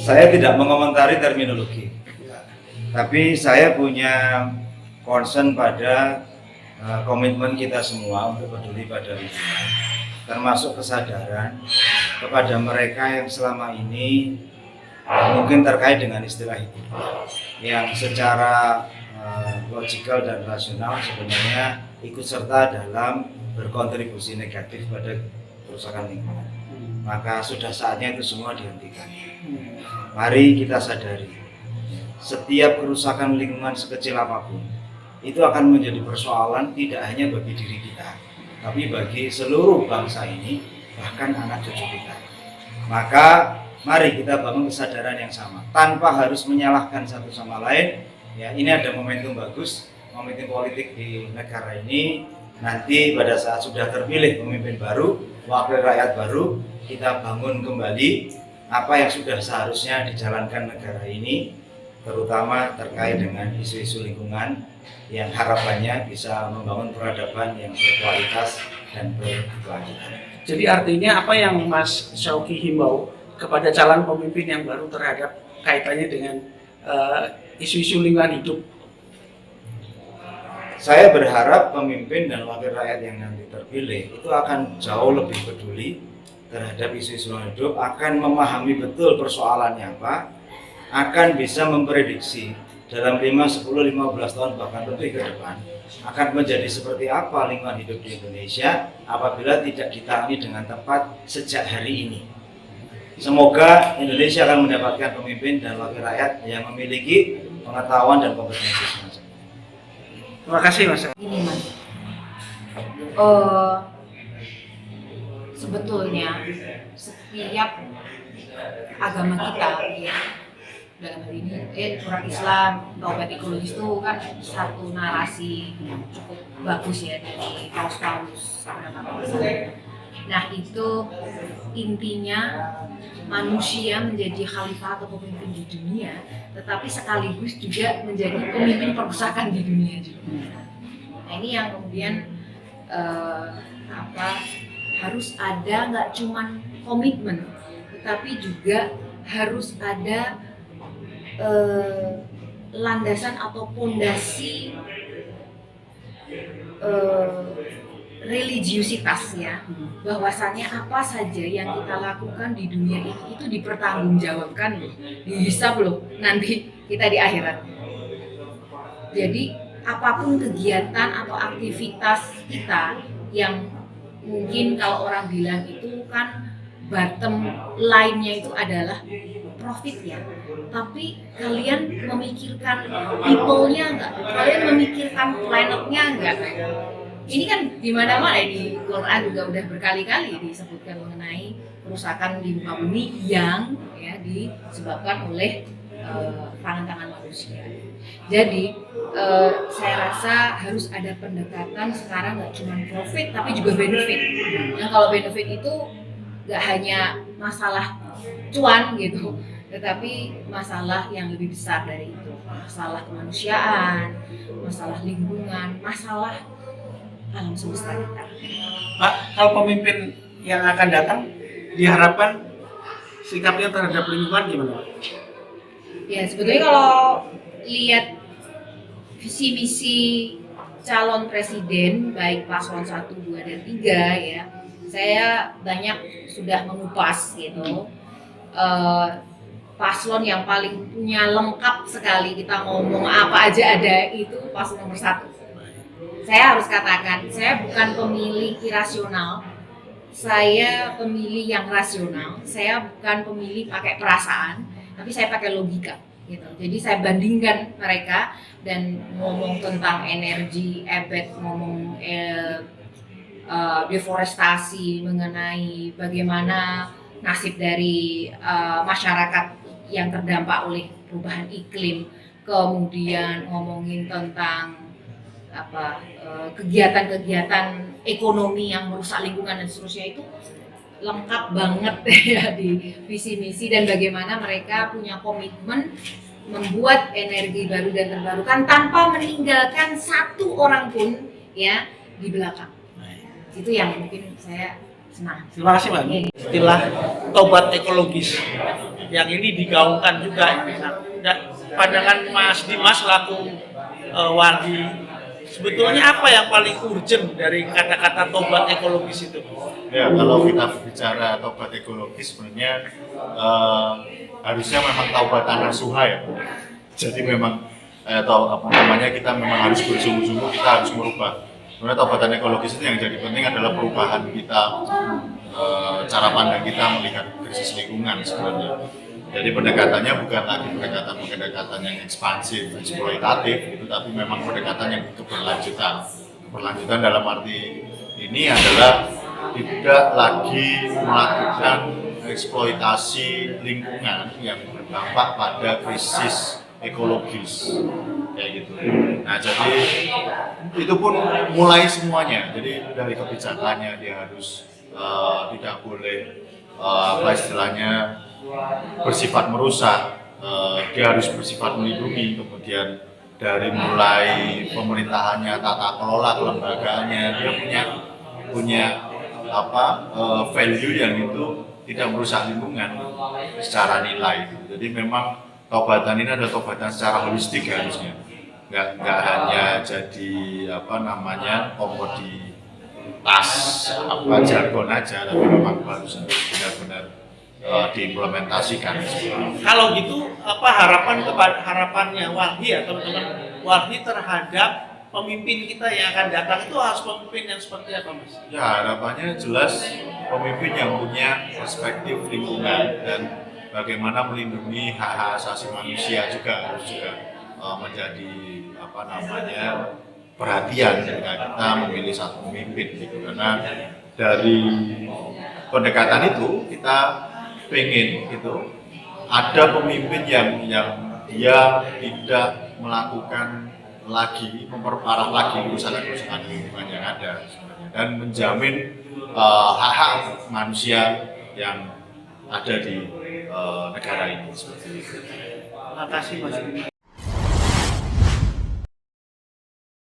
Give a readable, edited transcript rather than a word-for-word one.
Saya tidak mengomentari terminologi, tapi saya punya concern pada komitmen kita semua untuk peduli pada lingkungan, termasuk kesadaran kepada mereka yang selama ini mungkin terkait dengan istilah itu, yang secara logikal dan rasional sebenarnya ikut serta dalam berkontribusi negatif pada kerusakan lingkungan. Maka sudah saatnya itu semua dihentikan. Mari kita sadari, setiap kerusakan lingkungan sekecil apapun itu akan menjadi persoalan tidak hanya bagi diri kita, tapi bagi seluruh bangsa ini, bahkan anak cucu kita. Maka mari kita bangun kesadaran yang sama, tanpa harus menyalahkan satu sama lain. Ya, ini ada momentum bagus, momentum politik di negara ini. Nanti pada saat sudah terpilih pemimpin baru, wakil rakyat baru, kita bangun kembali apa yang sudah seharusnya dijalankan negara ini, terutama terkait dengan isu-isu lingkungan yang harapannya bisa membangun peradaban yang berkualitas dan berkelanjutan. Jadi artinya apa yang Mas Syauqi himbau kepada calon pemimpin yang baru terhadap kaitannya dengan isu-isu lingkungan hidup? Saya berharap pemimpin dan wakil rakyat yang nanti terpilih itu akan jauh lebih peduli terhadap isu-isu lingkungan hidup, akan memahami betul persoalannya apa, akan bisa memprediksi dalam 5, 10, 15 tahun bahkan lebih ke depan akan menjadi seperti apa lingkungan hidup di Indonesia apabila tidak ditangani dengan tepat sejak hari ini. Semoga Indonesia akan mendapatkan pemimpin dan wakil rakyat yang memiliki pengetahuan dan kompetensi semacam ini. Terima kasih Mas. Ini Mas, sebetulnya setiap agama kita, ya, dalam hal ini orang Islam, taubat ekologis itu kan satu narasi yang cukup bagus ya dari paus-paus. Nah itu intinya manusia menjadi khalifah atau pemimpin di dunia, tetapi sekaligus juga menjadi pemimpin perpustakaan di dunia juga. Nah ini yang kemudian harus ada nggak cuman komitmen, tetapi juga harus ada landasan atau pondasi religiusitas ya, bahwasannya apa saja yang kita lakukan di dunia ini itu dipertanggungjawabkan loh, dihisab loh nanti kita di akhirat. Jadi apapun kegiatan atau aktivitas kita yang mungkin kalau orang bilang itu kan bottom line-nya itu adalah profit ya, tapi kalian memikirkan people-nya enggak? Kalian memikirkan planet-nya enggak? Ini kan di mana-mana di Quran juga udah berkali-kali disebutkan mengenai kerusakan di muka bumi yang ya disebabkan oleh tangan-tangan manusia. Jadi saya rasa harus ada pendekatan sekarang nggak cuma profit tapi juga benefit. Nah kalau benefit itu nggak hanya masalah cuan gitu, tetapi masalah yang lebih besar dari itu, masalah kemanusiaan, masalah lingkungan, masalah alam semesta kita. Pak, kalau pemimpin yang akan datang diharapkan sikapnya terhadap lingkungan gimana, Pak? Ya sebetulnya kalau lihat visi misi calon presiden baik paslon 1, 2, dan 3 ya, saya banyak sudah mengupas gitu. Paslon yang paling punya lengkap sekali kita ngomong apa aja ada itu paslon nomor 1. Saya harus katakan, saya bukan pemilih irasional, saya pemilih yang rasional. Saya bukan pemilih pakai perasaan, tapi saya pakai logika gitu. Jadi saya bandingkan mereka dan ngomong tentang energi, ngomong deforestasi, mengenai bagaimana nasib dari masyarakat yang terdampak oleh perubahan iklim, kemudian ngomongin tentang kegiatan-kegiatan ekonomi yang merusak lingkungan dan seterusnya, itu lengkap banget ya di visi misi, dan bagaimana mereka punya komitmen membuat energi baru dan terbarukan tanpa meninggalkan satu orang pun ya di belakang. Itu yang mungkin saya Nah, Terima kasih Mbak. Istilah tobat ekologis yang ini digaungkan juga. Nah, pandangan Mas Dimas selaku Walhi, sebetulnya apa yang paling urgent dari kata-kata tobat ekologis itu? Ya, kalau kita bicara tobat ekologis sebenarnya harusnya memang taubatan nasuha ya. Jadi memang atau apa namanya, kita memang harus bersungguh-sungguh, kita harus merubah. Sebenarnya taubatan ekologis itu yang jadi penting adalah perubahan kita, cara pandang kita melihat krisis lingkungan sebenarnya. Jadi pendekatannya bukan lagi pendekatan yang ekspansif, eksploitatif gitu, tapi memang pendekatan yang keberlanjutan. Keberlanjutan dalam arti ini adalah tidak lagi melakukan eksploitasi lingkungan yang berdampak pada krisis ekologis kayak gitu. Nah, jadi itu pun mulai semuanya. Jadi dari kebijakannya dia harus tidak boleh apa istilahnya bersifat merusak, dia harus bersifat melindungi. Kemudian dari mulai pemerintahannya, tata kelola kelembagaannya, dia punya apa value yang itu tidak merusak lingkungan secara nilai. Jadi memang taubatan ini adalah taubatan secara holistik harusnya. Nggak hanya jadi apa namanya komoditas apa jargon aja, tapi memang harus benar-benar diimplementasikan. Kalau gitu, apa harapannya Walhi atau teman-teman Walhi terhadap pemimpin kita yang akan datang itu harus pemimpin yang seperti apa, Mas? Ya, harapannya jelas pemimpin yang punya perspektif lingkungan dan bagaimana melindungi hak-hak asasi manusia juga harus menjadi apa namanya perhatian ketika kita memilih satu pemimpin gitu. Karena dari pendekatan itu kita pengen gitu ada pemimpin yang dia tidak melakukan lagi, memperparah lagi kerusakan lingkungan yang ada sebenarnya, dan menjamin hak-hak manusia yang ada di negara ini seperti itu. Terima kasih Mas.